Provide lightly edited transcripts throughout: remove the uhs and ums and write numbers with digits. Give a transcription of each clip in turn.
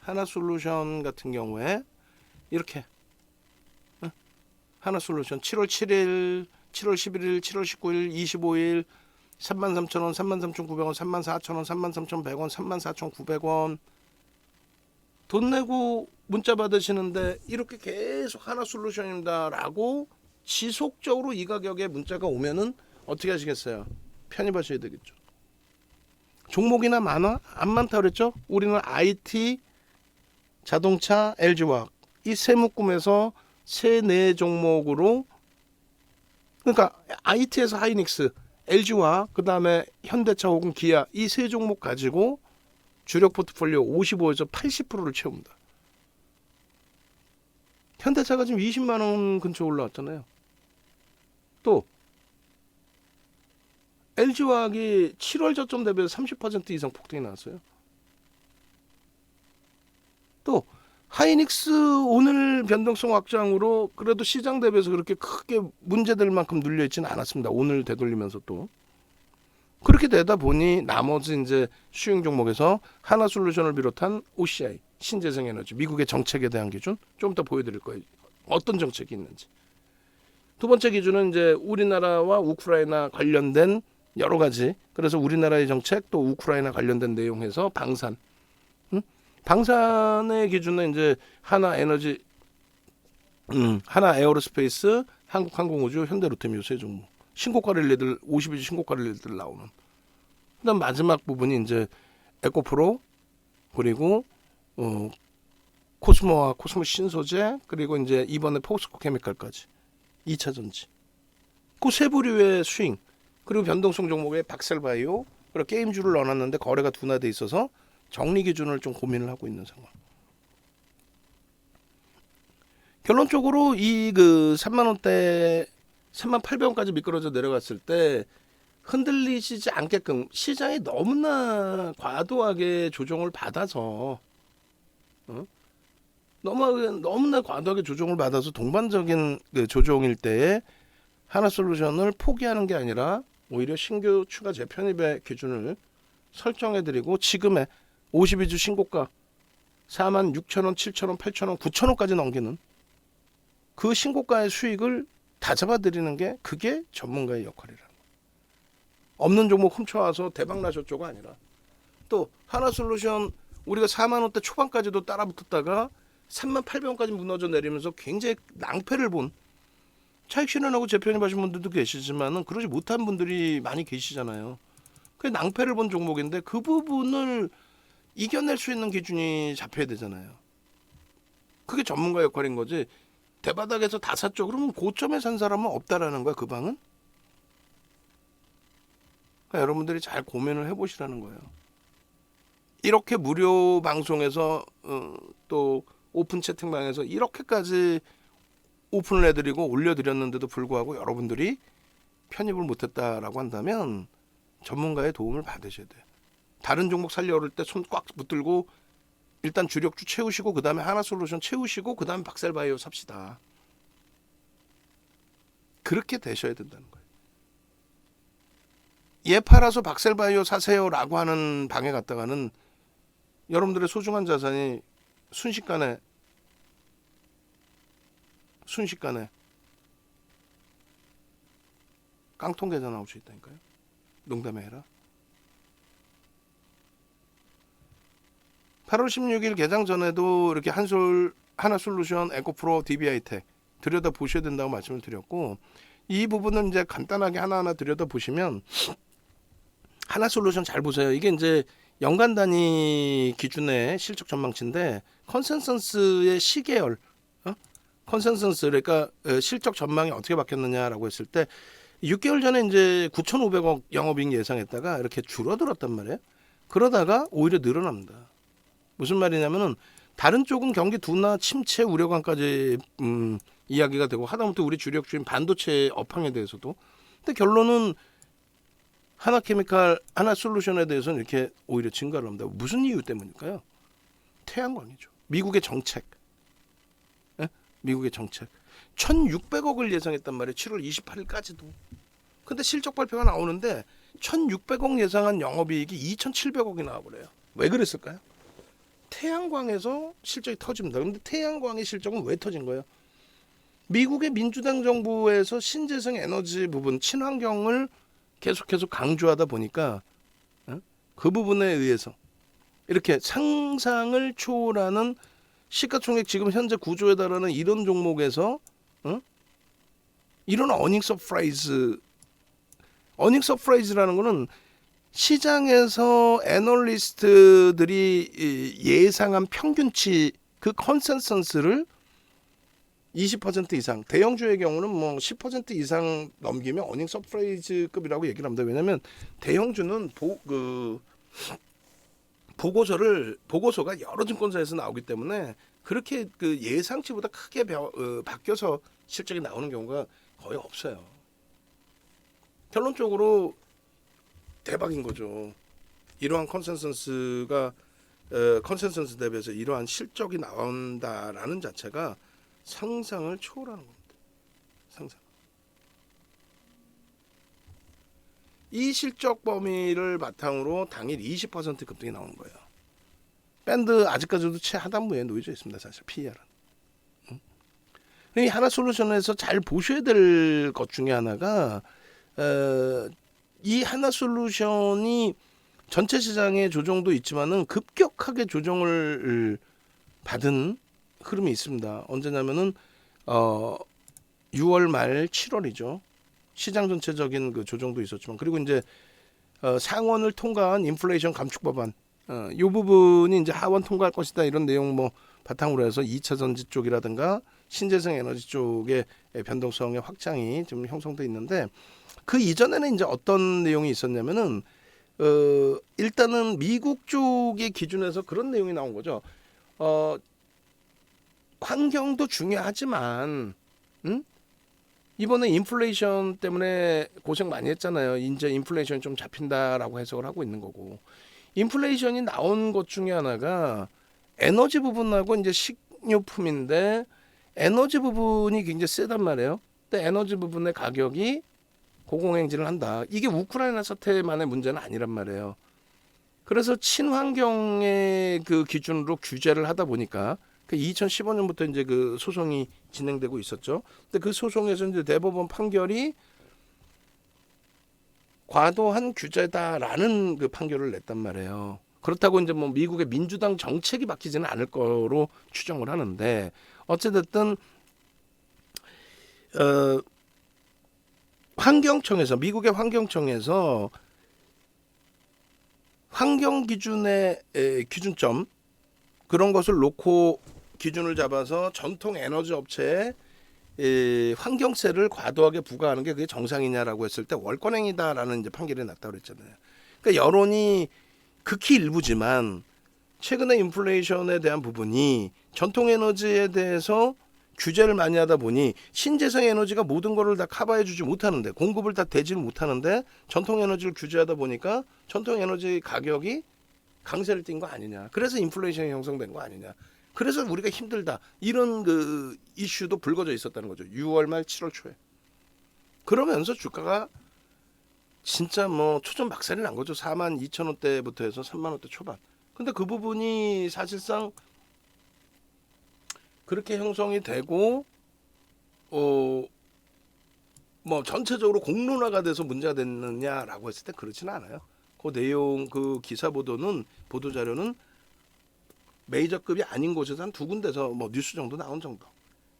하나솔루션 같은 경우에 이렇게 하나솔루션 7월 7일, 7월 11일, 7월 19일, 25일 33,000원, 33,900원, 34,000원, 33,100원, 34,900원 돈 내고 문자 받으시는데 이렇게 계속 하나솔루션입니다 라고 지속적으로 이 가격에 문자가 오면은 어떻게 하시겠어요? 편입하셔야 되겠죠. 종목이나 많아? 안 많다 그랬죠? 우리는 IT, 자동차, LG화학 이 세 묶음에서 세 네 종목으로, 그러니까 IT에서 하이닉스, LG화학, 그 다음에 현대차 혹은 기아 이 세 종목 가지고 주력 포트폴리오 55에서 80%를 채웁니다. 현대차가 지금 20만 원 근처 올라왔잖아요. 또 LG화학이 7월 저점 대비해서 30% 이상 폭등이 나왔어요. 또 하이닉스 오늘 변동성 확장으로 그래도 시장 대비해서 그렇게 크게 문제될 만큼 눌려있지는 않았습니다. 오늘 되돌리면서 또 그렇게 되다 보니 나머지 이제 수용 종목에서 하나솔루션을 비롯한 OCI 신재생에너지 미국의 정책에 대한 기준 좀 이따 보여드릴 거예요. 어떤 정책이 있는지. 두 번째 기준은 이제 우리나라와 우크라이나 관련된 여러 가지, 그래서 우리나라의 정책 또 우크라이나 관련된 내용에서 방산, 방산의 기준은 이제 하나에너지, 하나에어로스페이스, 한국항공우주, 현대로템 요새 종목 신고가 랠리들 52주 신고가 랠리들 나오는. 그다음 마지막 부분이 이제 에코프로, 그리고 코스모와 코스모 신소재, 그리고 이제 이번에 포스코 케미칼까지 2차 전지. 그 세 부류의 스윙, 그리고 변동성 종목에 박셀바이오, 그리고 게임주를 넣어놨는데 거래가 둔화돼 있어서 정리 기준을 좀 고민을 하고 있는 상황. 결론적으로 이 그 3만 원대 3800원까지 미끄러져 내려갔을 때 흔들리시지 않게끔 시장이 너무나 과도하게 조정을 받아서 너무나 과도하게 조정을 받아서 동반적인 그 조정일 때에 하나솔루션을 포기하는 게 아니라 오히려 신규 추가 재편입의 기준을 설정해드리고 지금의 52주 신고가 46,000원, 7,000원, 8,000원, 9,000원까지 넘기는 그 신고가의 수익을 다 잡아드리는 게 그게 전문가의 역할이라는 거예요. 없는 종목 훔쳐와서 대박 나셨죠가 아니라 또 하나솔루션 우리가 4만 원대 초반까지도 따라붙었다가 3800원까지 무너져 내리면서 굉장히 낭패를 본 차익 실현하고 재편입하신 분들도 계시지만은 그러지 못한 분들이 많이 계시잖아요. 그 낭패를 본 종목인데 그 부분을 이겨낼 수 있는 기준이 잡혀야 되잖아요. 그게 전문가 역할인 거지. 대바닥에서 다 샀죠. 그러면 고점에 산 사람은 없다라는 거야, 그 방은. 그러니까 여러분들이 잘 고민을 해보시라는 거예요. 이렇게 무료 방송에서 또 오픈 채팅방에서 이렇게까지 오픈을 해드리고 올려드렸는데도 불구하고 여러분들이 편입을 못했다라고 한다면 전문가의 도움을 받으셔야 돼요. 다른 종목 살려 오를 때 손 꽉 붙들고 일단 주력주 채우시고 그 다음에 하나솔루션 채우시고 그 다음에 박셀바이오 삽시다. 그렇게 되셔야 된다는 거예요. 얘 팔아서 박셀바이오 사세요라고 하는 방에 갔다가는 여러분들의 소중한 자산이 순식간에 깡통 계좌 나올 수 있다니까요. 농담이 아니라. 8월 16일 개장 전에도 이렇게 하나솔루션, 에코프로, DB하이텍 들여다 보셔야 된다고 말씀을 드렸고, 이 부분은 이제 간단하게 하나하나 들여다 보시면 하나솔루션 잘 보세요. 이게 이제 연간 단위 기준의 실적 전망치인데 컨센서스의 시계열, 컨센서스 그러니까 실적 전망이 어떻게 바뀌었느냐라고 했을 때 6개월 전에 이제 9,500억 영업이익 예상했다가 이렇게 줄어들었단 말이에요. 그러다가 오히려 늘어납니다. 무슨 말이냐면은 다른 쪽은 경기 둔화, 침체 우려감까지 이야기가 되고 하다못해 우리 주력주인 반도체 업황에 대해서도. 근데 결론은 하나케미칼, 하나솔루션에 대해서는 이렇게 오히려 증가를 합니다. 무슨 이유 때문일까요? 태양광이죠. 미국의 정책. 미국의 정책. 1,600억을 예상했단 말이에요. 7월 28일까지도. 근데 실적 발표가 나오는데 1,600억 예상한 영업이익이 2,700억이 나와버려요. 왜 그랬을까요? 태양광에서 실적이 터집니다. 그런데 태양광의 실적은 왜 터진 거예요? 미국의 민주당 정부에서 신재생 에너지 부분, 친환경을 계속해서 강조하다 보니까 그 부분에 의해서 이렇게 상상을 초월하는 시가총액 지금 현재 구조에 달하는 이런 종목에서 이런 어닝 서프라이즈라는 거는 시장에서 애널리스트들이 예상한 평균치 그 컨센서스를 20% 이상, 대형주의 경우는 뭐 10% 이상 넘기면 어닝 서프라이즈급이라고 얘기를 합니다. 왜냐하면 대형주는 보고서가 여러 증권사에서 나오기 때문에 그렇게 그 예상치보다 크게 바뀌어서 실적이 나오는 경우가 거의 없어요. 결론적으로 대박인 거죠. 이러한 컨센서스 대비해서 이러한 실적이 나온다라는 자체가 상상을 초월하는 겁니다. 상상. 이 실적 범위를 바탕으로 당일 20% 급등이 나오는 거예요. 밴드 아직까지도 최하단부에 놓여져 있습니다. 사실 PER은. 이 하나솔루션에서 잘 보셔야 될 것 중에 하나가 이 하나솔루션이 전체 시장의 조정도 있지만은 급격하게 조정을 받은 흐름이 있습니다. 언제냐면은 6월 말 7월이죠. 시장 전체적인 그 조정도 있었지만 그리고 이제 상원을 통과한 인플레이션 감축 법안 이 부분이 이제 하원 통과할 것이다 이런 내용 뭐 바탕으로 해서 2차 전지 쪽이라든가 신재생 에너지 쪽의 변동성의 확장이 좀 형성돼 있는데 그 이전에는 이제 어떤 내용이 있었냐면은 일단은 미국 쪽의 기준에서 그런 내용이 나온 거죠. 환경도 중요하지만 이번에 인플레이션 때문에 고생 많이 했잖아요. 이제 인플레이션이 좀 잡힌다라고 해석을 하고 있는 거고 인플레이션이 나온 것 중에 하나가 에너지 부분하고 이제 식료품인데 에너지 부분이 굉장히 세단 말이에요. 근데 에너지 부분의 가격이 고공행진을 한다. 이게 우크라이나 사태만의 문제는 아니란 말이에요. 그래서 친환경의 그 기준으로 규제를 하다 보니까 2015년부터 이제 그 소송이 진행되고 있었죠. 근데 그 소송에서 이제 대법원 판결이 과도한 규제다라는 그 판결을 냈단 말이에요. 그렇다고 이제 뭐 미국의 민주당 정책이 바뀌지는 않을 거로 추정을 하는데 어찌됐든 미국의 환경청에서 환경 기준의 기준점 그런 것을 놓고 기준을 잡아서 전통 에너지 업체에 환경세를 과도하게 부과하는 게 그게 정상이냐라고 했을 때 월권행위다라는 이제 판결이 났다고 그랬잖아요. 그러니까 여론이 극히 일부지만 최근에 인플레이션에 대한 부분이 전통 에너지에 대해서 규제를 많이 하다 보니 신재생 에너지가 모든 거를 다 커버해 주지 못하는데 공급을 다 대지를 못하는데 전통 에너지를 규제하다 보니까 전통 에너지 가격이 강세를 띈 거 아니냐. 그래서 인플레이션이 형성된 거 아니냐. 그래서 우리가 힘들다. 이런 그 이슈도 불거져 있었다는 거죠. 6월 말 7월 초에. 그러면서 주가가 진짜 뭐 초전박살이 난 거죠. 42,000원대부터 해서 3만원대 초반. 근데 그 부분이 사실상 그렇게 형성이 되고 뭐 전체적으로 공론화가 돼서 문제가 됐느냐라고 했을 때 그렇지는 않아요. 그 내용 그 기사 보도 자료는 메이저급이 아닌 곳에서 한 두 군데서 뭐 뉴스 정도 나온 정도.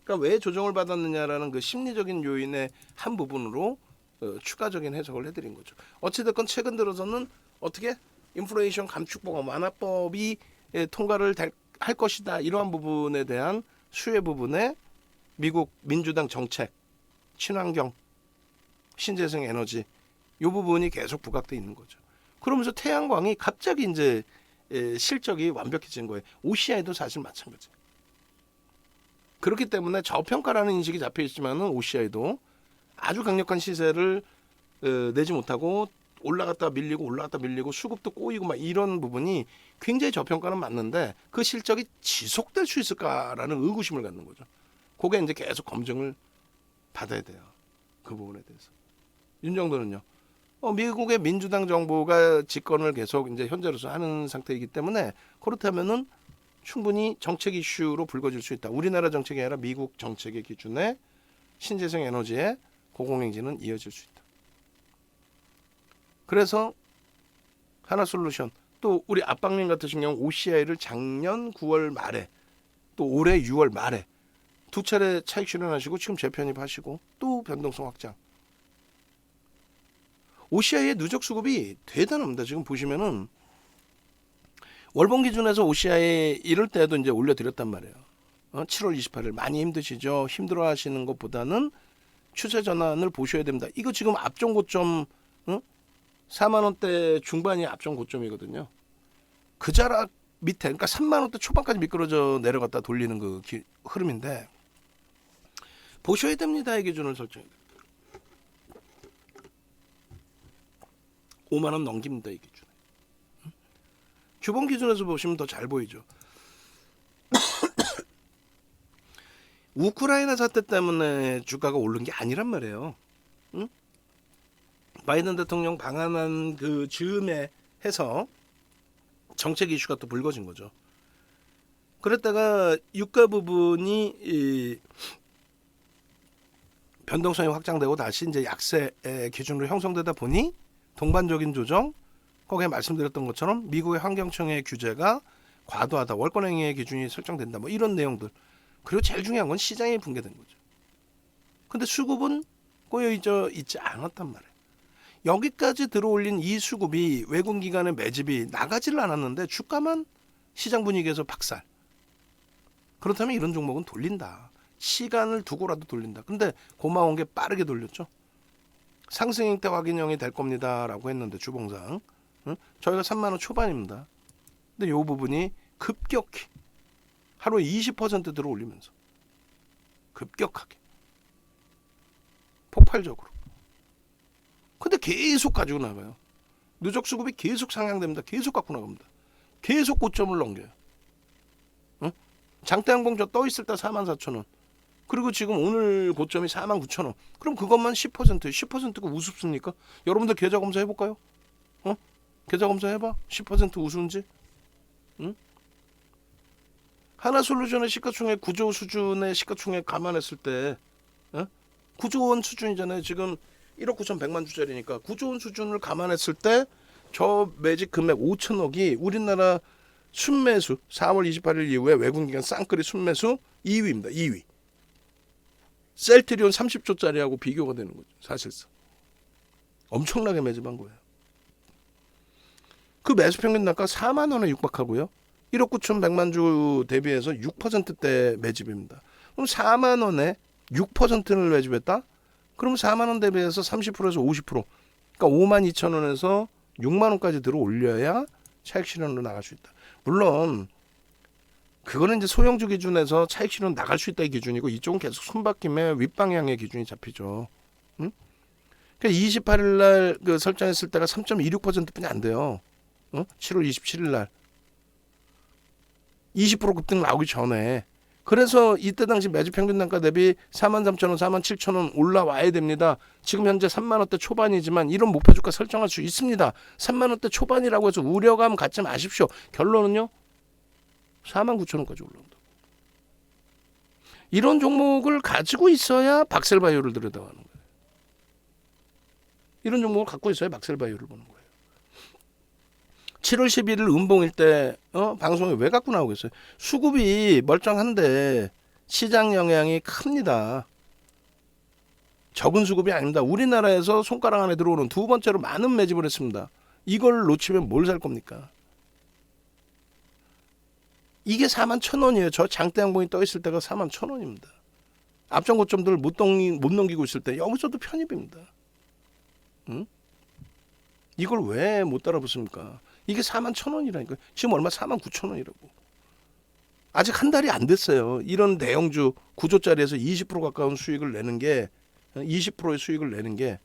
그러니까 왜 조정을 받았느냐라는 그 심리적인 요인의 한 부분으로 추가적인 해석을 해드린 거죠. 어찌됐건 최근 들어서는 어떻게 인플레이션 감축법 완화법이 통과를 할 것이다. 이러한 부분에 대한 수혜 부분에 미국 민주당 정책, 친환경, 신재생 에너지 이 부분이 계속 부각돼 있는 거죠. 그러면서 태양광이 갑자기 이제 실적이 완벽해진 거예요. OCI도 사실 마찬가지예요. 그렇기 때문에 저평가라는 인식이 잡혀 있지만은 OCI도 아주 강력한 시세를 내지 못하고 올라갔다 밀리고 수급도 꼬이고 막 이런 부분이 굉장히 저평가는 맞는데 그 실적이 지속될 수 있을까라는 의구심을 갖는 거죠. 그게 이제 계속 검증을 받아야 돼요. 그 부분에 대해서. 윤정도는요. 미국의 민주당 정부가 집권을 계속 이제 현재로서 하는 상태이기 때문에 그렇다면은 충분히 정책 이슈로 불거질 수 있다. 우리나라 정책이 아니라 미국 정책의 기준에 신재생 에너지의 고공행진은 이어질 수 있다. 그래서 하나솔루션, 또 우리 압박님 같으신 경우 OCI를 작년 9월 말에 또 올해 6월 말에 두 차례 차익 실현하시고 지금 재편입하시고 또 변동성 확장. OCI의 누적 수급이 대단합니다. 지금 보시면은 월봉 기준에서 OCI 이럴 때도 이제 올려드렸단 말이에요. 7월 28일 많이 힘드시죠? 힘들어하시는 것보다는 추세 전환을 보셔야 됩니다. 이거 지금 앞전 고점 4만 원대 중반이 앞전 고점이거든요. 그 자락 밑에, 그러니까 3만 원대 초반까지 미끄러져 내려갔다 돌리는 그 흐름인데 보셔야 됩니다. 이 기준을 설정해. 5만 원 넘깁니다. 이 기준. 주봉 기준에서 보시면 더 잘 보이죠. 우크라이나 사태 때문에 주가가 오른 게 아니란 말이에요. 응? 바이든 대통령 방한한 그 즈음에 해서 정책 이슈가 또 불거진 거죠. 그랬다가 유가 부분이 변동성이 확장되고 다시 이제 약세의 기준으로 형성되다 보니 동반적인 조정, 거기에 말씀드렸던 것처럼 미국의 환경청의 규제가 과도하다, 월권행위의 기준이 설정된다, 뭐 이런 내용들. 그리고 제일 중요한 건 시장이 붕괴된 거죠. 근데 수급은 꼬여져 있지 않았단 말이에요. 여기까지 들어올린 이 수급이 외국 기관의 매집이 나가지를 않았는데 주가만 시장 분위기에서 박살. 그렇다면 이런 종목은 돌린다. 시간을 두고라도 돌린다. 근데 고마운 게 빠르게 돌렸죠. 상승 행태 확인형이 될 겁니다라고 했는데 주봉상 저희가 3만 원 초반입니다. 근데 이 부분이 급격히 하루에 20% 들어올리면서 급격하게 폭발적으로. 근데 계속 가지고 나가요. 누적 수급이 계속 상향됩니다. 계속 갖고 나갑니다. 계속 고점을 넘겨요. 장대 항공저 떠 있을 때 44,000원. 그리고 지금 오늘 고점이 49,000원. 그럼 그것만 10%가 우습습니까? 여러분들 계좌 검사 해볼까요? 계좌 검사 해봐. 10% 우스운지. 응? 하나솔루션의 시가총액 9조 수준의 시가총액 감안했을 때 9조 원 수준이잖아요. 지금 1억 9,100만 주짜리니까 9조 원 수준을 감안했을 때 저 매직 금액 5천억이 우리나라 순매수 4월 28일 이후에 외국기관 쌍끌이 순매수 2위입니다. 2위. 셀트리온 30조짜리하고 비교가 되는 거죠. 사실상. 엄청나게 매집한 거예요. 그 매수평균 단가 4만 원에 육박하고요. 1억 9,100만 주 대비해서 6%대 매집입니다. 그럼 4만 원에 6%를 매집했다? 그럼 4만 원 대비해서 30%에서 50%. 그러니까 5만 2천 원에서 6만 원까지 들어 올려야 차익 실현으로 나갈 수 있다. 물론 그거는 이제 소형주 기준에서 차익 실현 나갈 수 있다의 기준이고 이쪽은 계속 손바뀜의 윗방향의 기준이 잡히죠. 응? 그러니까 28일 날 그 설정했을 때가 3.26%뿐이 안 돼요. 7월 27일 날 20% 급등 나오기 전에. 그래서 이때 당시 매집 평균 단가 대비 43,000원, 47,000원 올라와야 됩니다. 지금 현재 3만 원대 초반이지만 이런 목표 주가 설정할 수 있습니다. 3만 원대 초반이라고 해서 우려감 갖지 마십시오. 결론은요. 49,000원까지 올라온다. 이런 종목을 가지고 있어야 박셀바이오를 들여다보는 거예요. 이런 종목을 갖고 있어야 박셀바이오를 보는 거예요. 7월 11일 음봉일 때 방송에 왜 갖고 나오겠어요? 수급이 멀쩡한데 시장 영향이 큽니다. 적은 수급이 아닙니다. 우리나라에서 손가락 안에 들어오는 두 번째로 많은 매집을 했습니다. 이걸 놓치면 뭘 살 겁니까? 이게 41,000원이에요. 저 장대 항공이 떠 있을 때가 41,000원입니다. 앞전 고점들 못 넘기고 있을 때 여기서도 편입입니다. 응? 이걸 왜 못 따라붙습니까? 이게 41,000원이라니까요. 지금 얼마? 49,000원이라고. 아직 한 달이 안 됐어요. 이런 대형주 9조짜리에서 20% 가까운 수익을 내는 게 20%의 수익을 내는 게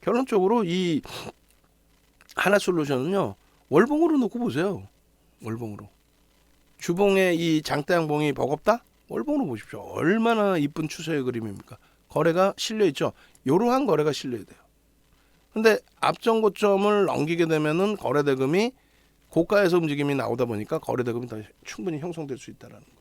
결론적으로 이 하나솔루션은요. 월봉으로 놓고 보세요. 월봉으로. 주봉의 이 장대양봉이 버겁다? 월봉으로 보십시오. 얼마나 이쁜 추세의 그림입니까? 거래가 실려있죠. 이러한 거래가 실려야 돼요. 근데 앞전 고점을 넘기게 되면은 거래 대금이 고가에서 움직임이 나오다 보니까 거래 대금이 더 충분히 형성될 수 있다라는 거.